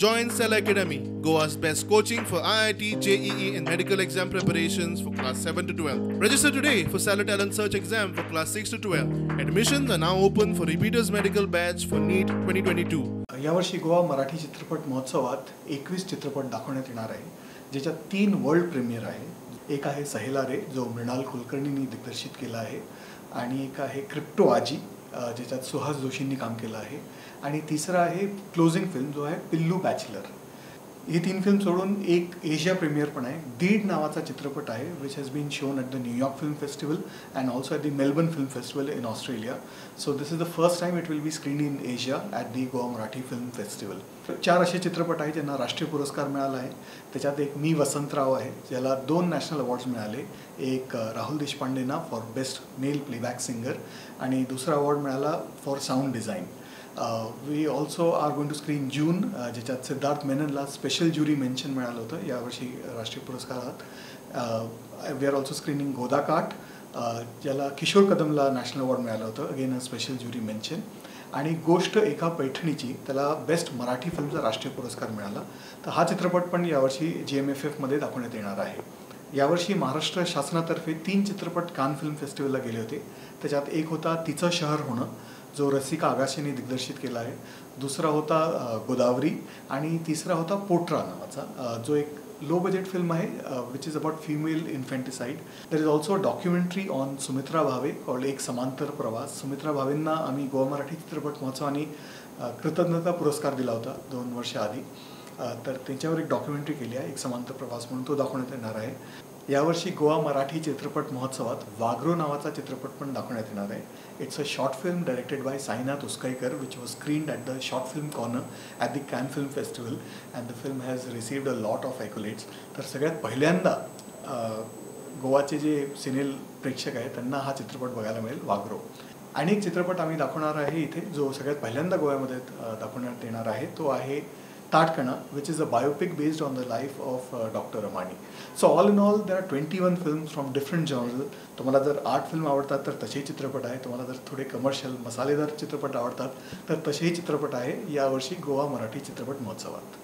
Join Cell Academy, Goa's best coaching for IIT, JEE and medical exam preparations for class 7 to 12. Register today for Cell Talent Search exam for class 6 to 12. Admissions are now open for repeaters medical batch for NEET 2022. यावर्षी गोवा मराठी चित्रपट महोत्सवात 21 चित्रपट दाखवण्यात येणार आहे, ज्याच्यात 3 world premier आहे. एक आहे सहेला रे, जो मृणाल कुलकर्णींनी दिग्दर्शित केला आहे, आणि एक आहे क्रिप्टो आजी, ज्याच्यात सुहास जोशींनी काम केलं आहे, आणि तिसरा आहे क्लोजिंग फिल्म जो आहे पिल्लू बॅचलर. ही 3 फिल्म सोडून एक एशिया प्रीमियर पण आहे. दीड नावाचा चित्रपट आहे, which has been shown at the New York film festival and also at the Melbourne film festival in Australia. So this is the first time it will be screen in Asia at the Goa Marathi film festival. 4 असे चित्रपट आहेत ज्यांना राष्ट्रीय पुरस्कार मिळाला आहे. त्याच्यात एक मी वसंतराव आहे, ज्याला 2 नॅशनल अवॉर्ड्स मिळाले. एक राहुल देशपांडेंना for best male playback singer, आणि दुसरा अवॉर्ड मिळाला for sound design. We also are going to screen June, ज्याच्यात सिद्धार्थ मेननला स्पेशल ज्युरी मेन्शन मिळालं होतं यावर्षी राष्ट्रीय पुरस्कारात. We are also screening Godakath, ज्याला किशोर कदमला नॅशनल अवॉर्ड मिळालं होतं, again a special jury mention. आणि गोष्ट एका पैठणीची, त्याला बेस्ट मराठी फिल्मचा राष्ट्रीय पुरस्कार मिळाला. तर हा चित्रपट पण यावर्षी GMFF दाखवण्यात येणार आहे. यावर्षी महाराष्ट्र शासनातर्फे 3 चित्रपट कान फिल्म फेस्टिवलला गेले होते. त्याच्यात एक होता तिचं शहर होणं, जो रसिका आगाशेने दिग्दर्शित केला आहे. दुसरा होता गोदावरी, आणि तिसरा होता पोट्रा नावाचा, जो एक लो बजेट फिल्म आहे, which is about female infanticide. There is also documentary on Sumitra Bhave called एक समांतर प्रवास. सुमित्रा भावेंना आम्ही गोवा मराठी चित्रपट महोत्सवाने कृतज्ञता पुरस्कार दिला होता 2 वर्ष आधी. तर त्यांच्यावर एक डॉक्युमेंटरी केली आहे, एक समांतर प्रवास म्हणून, तो दाखवण्यात येणार आहे. यावर्षी गोवा मराठी चित्रपट महोत्सवात वाघरो नावाचा चित्रपट पण दाखवण्यात येणार आहे. It's a short film directed by Sainath Uskaikar, which was screened at the short film corner at the Cannes film festival, and the film has received a lot of accolades. तर सगळ्यात पहिल्यांदा गोवाचे जे सिनेल प्रेक्षक आहेत त्यांना हा चित्रपट बघायला मिळेल, वाघरो. आणि एक चित्रपट आम्ही दाखवणार आहे इथे, जो सगळ्यात पहिल्यांदा गोव्यामध्ये दाखवण्यात येणार आहे, तो आहे ताटकणा, which is a biopic based on the life of Dr. Ramani. So all in all, there are 21 films from different genres. तुम्हाला जर आर्ट फिल्म आवडतात तर तसेही चित्रपट आहे. तुम्हाला जर थोडे कमर्शियल मसालेदार चित्रपट आवडतात तर तसेही चित्रपट आहे यावर्षी गोवा मराठी चित्रपट महोत्सवात.